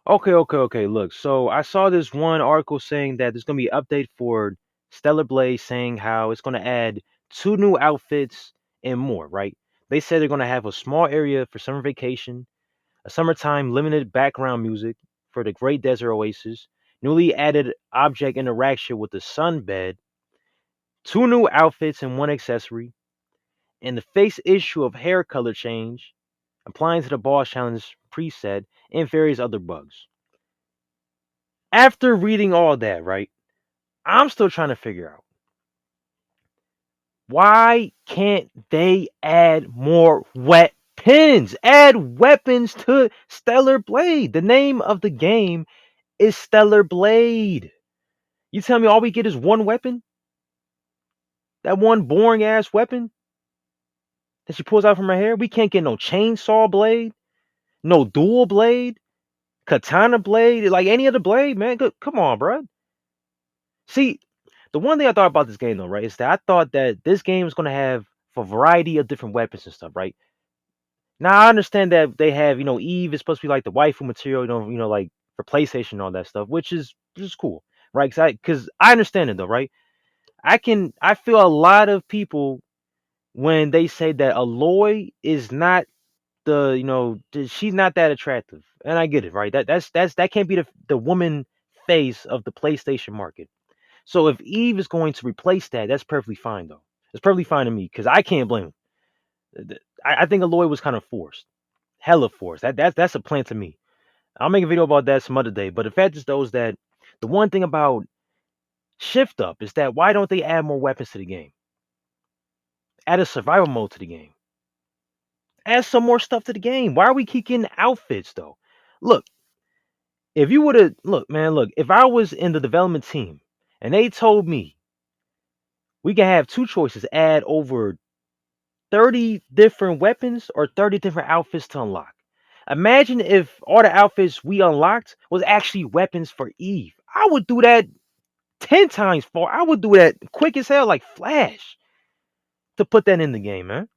Okay. Look, so I saw this one article saying that there's gonna be an update for Stellar Blade, saying how it's gonna add two new outfits and more. Right? They said they're gonna have a small area for summer vacation, a summertime limited background music for the Great Desert Oasis, newly added object interaction with the sunbed, two new outfits and one accessory, and the face issue of hair color change, applying to the boss challenge preset, and various other bugs. After reading all that, right, I'm still trying to figure out why can't they add more weapons? Add weapons to Stellar Blade. The name of the game is Stellar Blade. You tell me all we get is one weapon? That one boring ass weapon that she pulls out from her hair? We can't get no chainsaw blade, no dual blade, katana blade, like any other blade, man. Come on, bro. See, the one thing I thought about this game though, right, is that I thought that this game was gonna have a variety of different weapons and stuff, right? Now I understand that they have, Eve is supposed to be like the waifu material, like for PlayStation and all that stuff, which is cool, right? Because I understand it though, right? I feel a lot of people when they say that Aloy is not she's not that attractive, and I get it, right? That can't be the woman face of the PlayStation market. So if Eve is going to replace that, that's perfectly fine though. It's perfectly fine to me because I can't blame him. I think Aloy was kind of forced, hella forced. That's a plan to me. I'll make a video about that some other day. But the fact is though is that the one thing about Shift Up is that why don't they add more weapons to the game? Add a survival mode to the game. Add some more stuff to the game. Why are we keep getting outfits though? Look, if you would have look, man, look, if I was in the development team and they told me we can have two choices, add over 30 different weapons or 30 different outfits to unlock. Imagine if all the outfits we unlocked was actually weapons for Eve. I would do that 10 times for. I would do that quick as hell, like Flash, to put that in the game, man.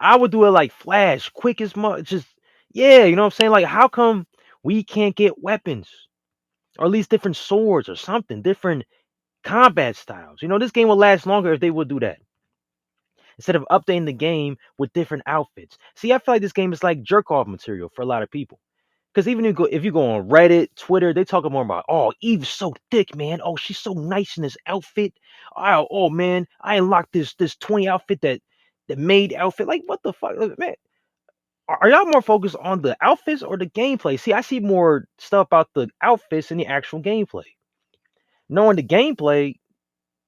I would do it like Flash, quick as much. Just, yeah, you know what I'm saying? Like, how come we can't get weapons? Or at least different swords or something, different combat styles. This game would last longer if they would do that instead of updating the game with different outfits. See, I feel like this game is like jerk off material for a lot of people. Because even if you go on Reddit, Twitter, they talk more about, oh, Eve's so thick, man. Oh, she's so nice in this outfit. Oh man, I unlocked this 20 outfit that made outfit. Like, what the fuck, man? Are y'all more focused on the outfits or the gameplay? See, I see more stuff about the outfits than the actual gameplay. Knowing the gameplay,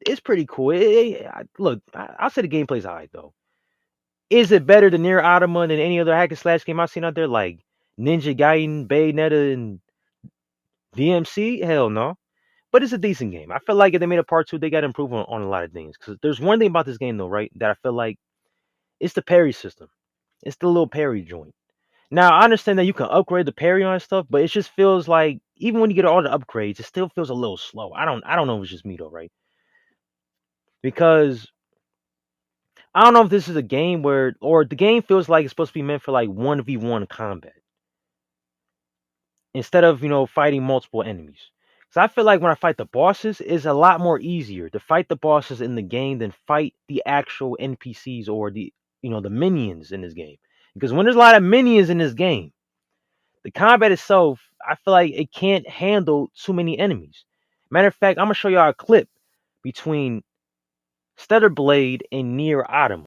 it's pretty cool. Look, I'll say the gameplay's alright though. Is it better than Near Automata than any other hack and slash game I've seen out there, like Ninja Gaiden, Bayonetta, and DMC? Hell no. But it's a decent game. I feel like if they made a part two, they got to improve on a lot of things. Because there's one thing about this game though, right? That I feel like it's the parry system. It's the little parry joint. Now I understand that you can upgrade the parry on stuff, but it just feels like even when you get all the upgrades, it still feels a little slow. I don't know if it's just me though, right? Because I don't know if this is a game where, or the game feels like it's supposed to be meant for like 1v1 combat instead of, fighting multiple enemies. So I feel like when I fight the bosses, it's a lot more easier to fight the bosses in the game than fight the actual NPCs or the minions in this game. Because when there's a lot of minions in this game, the combat itself, I feel like it can't handle too many enemies. Matter of fact, I'm gonna show y'all a clip between Stellar Blade and Near Autumn.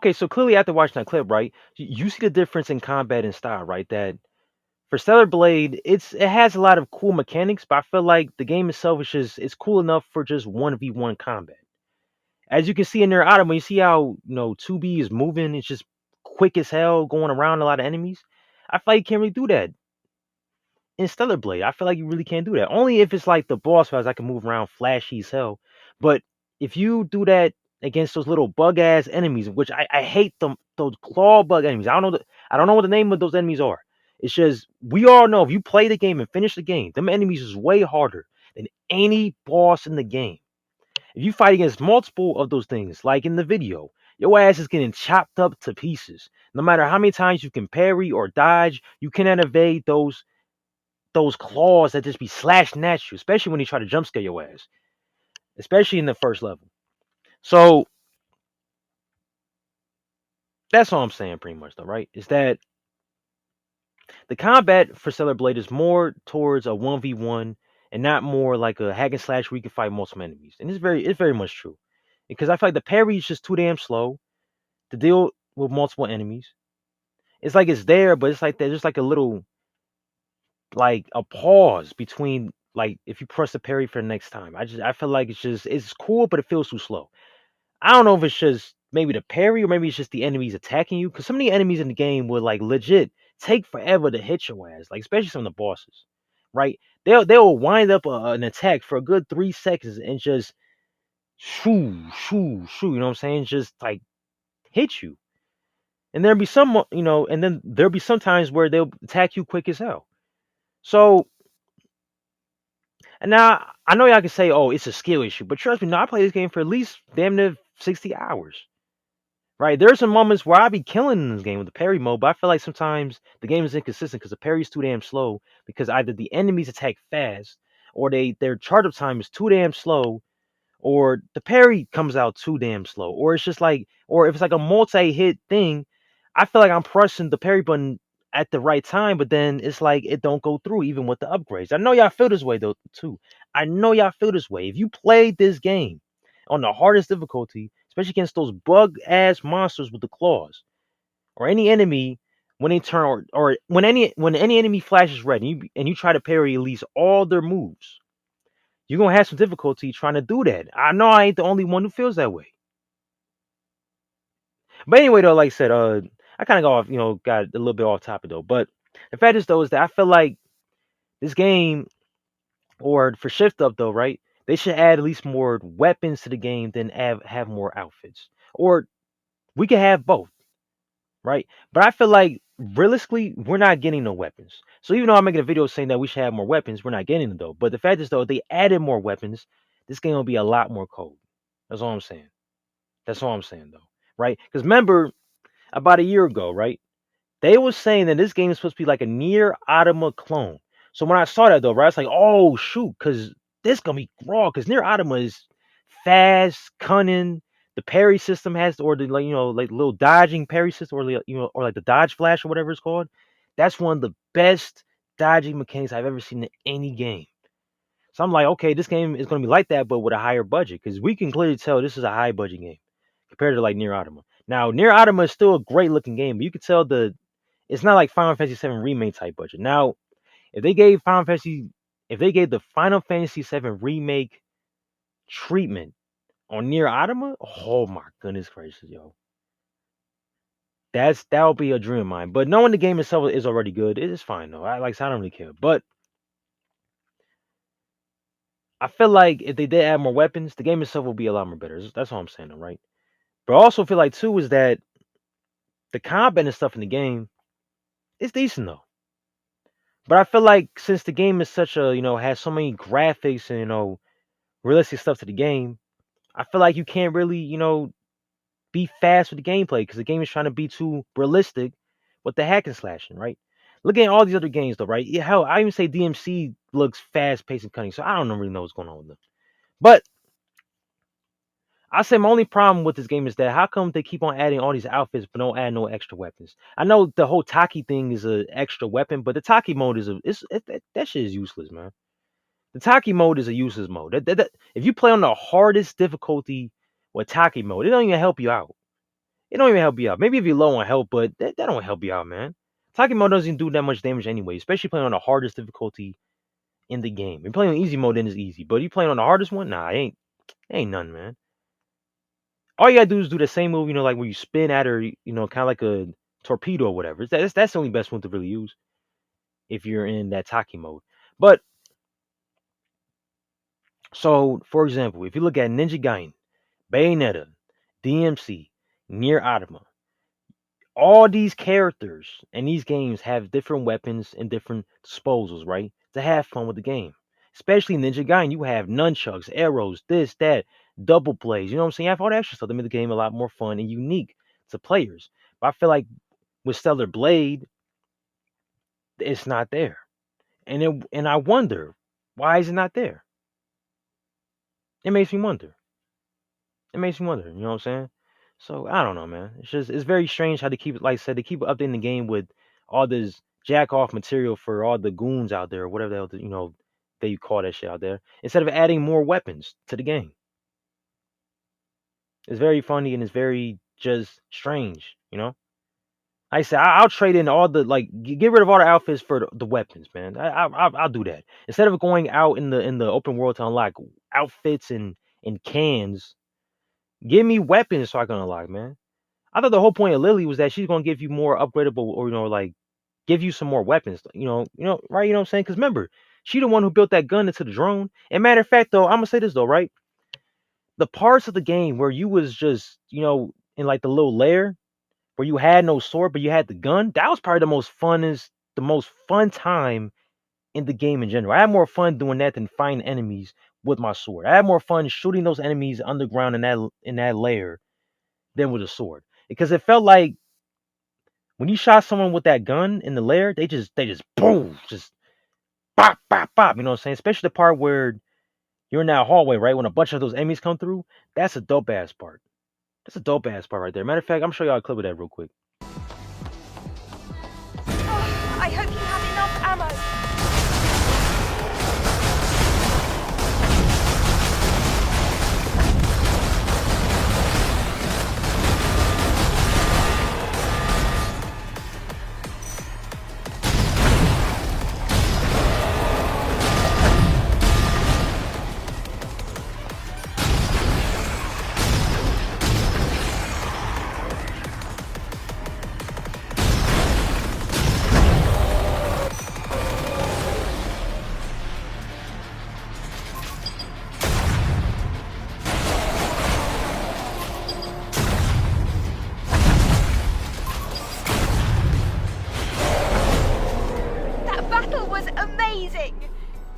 okay, so clearly after watching that clip, right, you see the difference in combat and style, right? That for Stellar Blade, it has a lot of cool mechanics, but I feel like the game itself is just it's cool enough for just 1v1 combat. As you can see in their item, when you see how 2B is moving, it's just quick as hell, going around a lot of enemies. I feel like you can't really do that in Stellar Blade. I feel like you really can't do that. Only if it's like the boss fights, I can move around flashy as hell. But if you do that against those little bug ass enemies, which I hate them, those claw bug enemies. I don't know what the name of those enemies are. It's just we all know if you play the game and finish the game, them enemies is way harder than any boss in the game. If you fight against multiple of those things, like in the video, your ass is getting chopped up to pieces. No matter how many times you can parry or dodge, you cannot evade those claws that just be slashing at you, especially when you try to jump scare your ass, especially in the first level. So that's all I'm saying, pretty much, though, right? Is that the combat for Stellar Blade is more towards a 1v1 and not more like a hack and slash where you can fight multiple enemies. And it's very much true. Because I feel like the parry is just too damn slow to deal with multiple enemies. It's like it's there, but it's like there's just like a little like a pause between like if you press the parry for the next time. I feel like it's cool, but it feels too slow. I don't know if it's just maybe the parry or maybe it's just the enemies attacking you. Because some of the enemies in the game would like legit take forever to hit your ass, like especially some of the bosses, right? They'll wind up an attack for a good 3 seconds and just shoo shoo shoo. You know what I'm saying? Just like hit you. And there'll be and then there'll be some times where they'll attack you quick as hell. So, and now I know y'all can say, "Oh, it's a skill issue," but trust me, no, I play this game for at least damn near 60 hours. Right? There's some moments where I be killing in this game with the parry mode, but I feel like sometimes the game is inconsistent because the parry's too damn slow. Because either the enemies attack fast, or their charge up time is too damn slow, or the parry comes out too damn slow, or it's just like, or if it's like a multi-hit thing, I feel like I'm pressing the parry button at the right time, but then it's like it don't go through even with the upgrades. I know y'all feel this way though too. I know y'all feel this way. If you played this game on the hardest difficulty, especially against those bug ass monsters with the claws, or any enemy when they turn or when any enemy flashes red and you try to parry at least all their moves, you're gonna have some difficulty trying to do that. I know I ain't the only one who feels that way. But anyway, though, like I said, I kind of got a little bit off topic though. But the fact is though is that I feel like this game, or for Shift Up though, right? They should add at least more weapons to the game than have more outfits, or we could have both, right? But I feel like realistically, we're not getting no weapons. So even though I'm making a video saying that we should have more weapons, we're not getting them though. But the fact is though, if they added more weapons, this game will be a lot more cold. That's all I'm saying. That's all I'm saying though, right? Because remember about a year ago, right? They were saying that this game is supposed to be like a near Automa clone. So when I saw that though, right, it's like, oh shoot, because this gonna be raw. Because near Automa is fast, cunning. The parry system has, or the like little dodging parry system, or or like the dodge flash or whatever it's called. That's one of the best dodging mechanics I've ever seen in any game. So I'm like, okay, this game is gonna be like that, but with a higher budget, because we can clearly tell this is a high budget game compared to like Near Automa. Now, Near Automa is still a great looking game, but you can tell it's not like Final Fantasy VII remake type budget. Now, if they gave the Final Fantasy VII remake treatment on Near Automa, oh my goodness gracious, yo, that would be a dream of mine. But knowing the game itself is already good, it is fine though. I don't really care. But I feel like if they did add more weapons, the game itself will be a lot more better. That's all I'm saying, though, right? But I also feel like too is that the combat and stuff in the game is decent though. But I feel like since the game is such a has so many graphics and realistic stuff to the game, I feel like you can't really be fast with the gameplay because the game is trying to be too realistic with the hack and slashing, right? Look at all these other games though, right? Yeah, hell, I even say DMC looks fast paced and cunning, so I don't really know what's going on with them. But I say my only problem with this game is that how come they keep on adding all these outfits but don't add no extra weapons? I know the whole Taki thing is an extra weapon, but the Taki mode is that shit is useless, man. The Taki mode is a useless mode. If you play on the hardest difficulty with Taki mode, it don't even help you out. It don't even help you out. Maybe if you're low on health, but that don't help you out, man. Talking mode doesn't do that much damage anyway, especially playing on the hardest difficulty in the game. If you're playing on easy mode, then it's easy. But you playing on the hardest one, nah, ain't none, man. All you gotta do is do the same move, like where you spin at her, kind of like a torpedo or whatever. That's the only best one to really use if you're in that Taki mode. But so, for example, if you look at Ninja Gaiden, Bayonetta, DMC, Near Automa, all these characters in these games have different weapons and different disposals, right? To have fun with the game. Especially Ninja Gaiden, you have nunchucks, arrows, this, that, double plays. You know what I'm saying? You have all that extra stuff to make the game a lot more fun and unique to players. But I feel like with Stellar Blade, it's not there. And I wonder, why is it not there? It makes me wonder. It makes me wonder. You know what I'm saying? So I don't know, man. It's very strange how they keep, like I said, they keep updating the game with all this jack off material for all the goons out there, or whatever the hell they call that shit out there, instead of adding more weapons to the game. It's very funny and it's very just strange, you know. Like I said I'll trade in all the, like, get rid of all the outfits for the weapons, man. I'll do that instead of going out in the open world to unlock outfits and cans. Give me weapons so I can unlock, man. I thought the whole point of Lily was that she's gonna give you more upgradable, or like give you some more weapons. Right? You know what I'm saying? Because remember, she the one who built that gun into the drone. And matter of fact, though, I'm gonna say this though, right? The parts of the game where you was just, in like the little lair where you had no sword but you had the gun, that was probably the most fun time in the game in general. I had more fun doing that than fighting enemies with my sword. I had more fun shooting those enemies underground in that lair than with a sword, because it felt like when you shot someone with that gun in the lair, they just boom, just bop, bop, bop. You know what I'm saying? Especially the part where you're in that hallway, right? When a bunch of those enemies come through, that's a dope ass part. That's a dope ass part right there. Matter of fact, I'm gonna show y'all a clip of that real quick. Oh, I hope you have enough ammo. That battle was amazing.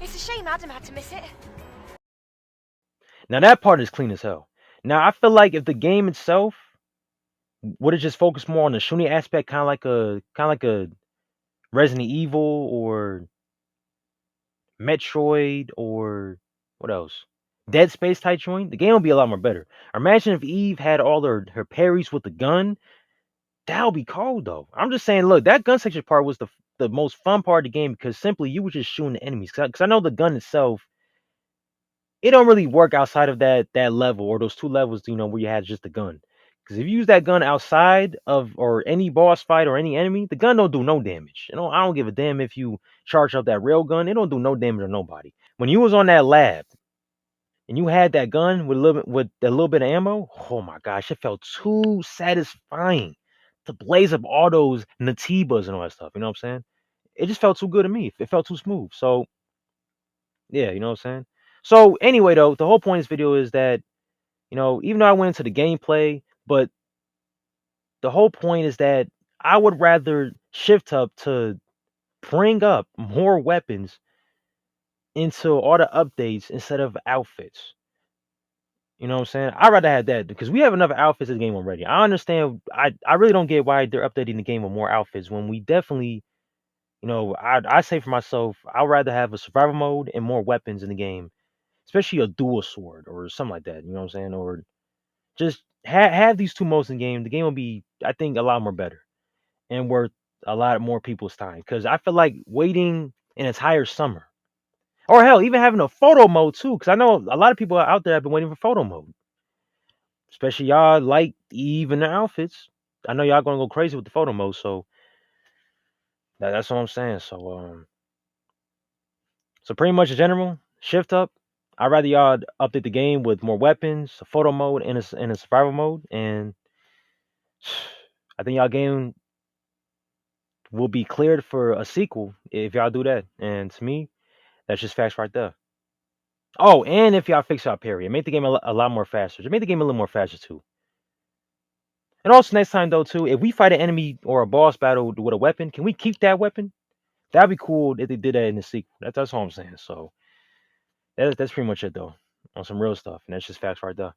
It's a shame Adam had to miss it. Now that part is clean as hell. Now I feel like if the game itself would have just focused more on the shooting aspect, kind of like a Resident Evil or Metroid or what else? Dead Space type joint, the game would be a lot more better. Imagine if Eve had all her parries with the gun. That would be cold though. I'm just saying, look, that gun section part was the most fun part of the game, because simply you were just shooting the enemies. Because I know the gun itself, it don't really work outside of that level, or those two levels, where you had just the gun. Because if you use that gun outside of, or any boss fight or any enemy, the gun don't do no damage. I don't give a damn if you charge up that rail gun. It don't do no damage on nobody. When you was on that lab and you had that gun with a little bit of ammo, oh my gosh, it felt too satisfying to blaze up all those Natibas and all that stuff. You know what I'm saying? It just felt too good to me. It felt too smooth. So yeah, you know what I'm saying? So anyway, though, the whole point of this video is that, even though I went into the gameplay, but the whole point is that I would rather shift up to bring up more weapons into all the updates instead of outfits. You know what I'm saying? I'd rather have that, because we have enough outfits in the game already. I understand. I really don't get why they're updating the game with more outfits when we definitely, I say for myself, I'd rather have a survival mode and more weapons in the game, especially a dual sword or something like that. You know what I'm saying? Or just have these two modes in the game. The game will be, I think, a lot more better and worth a lot more people's time. Because I feel like waiting an entire summer, or hell, even having a photo mode too. Because I know a lot of people out there have been waiting for photo mode. Especially y'all like even the outfits. I know y'all gonna go crazy with the photo mode, so that's what I'm saying. So pretty much in general, shift up. I'd rather y'all update the game with more weapons, a photo mode, and a survival mode, and I think y'all game will be cleared for a sequel if y'all do that. And to me, that's just facts right there. Oh, and if y'all fix y'all parry, it made the game a lot more faster. It made the game a little more faster too. And also next time though too, if we fight an enemy or a boss battle with a weapon, can we keep that weapon? That'd be cool if they did that in the sequel. That's all I'm saying. So that's pretty much it though, on some real stuff, and that's just facts right there.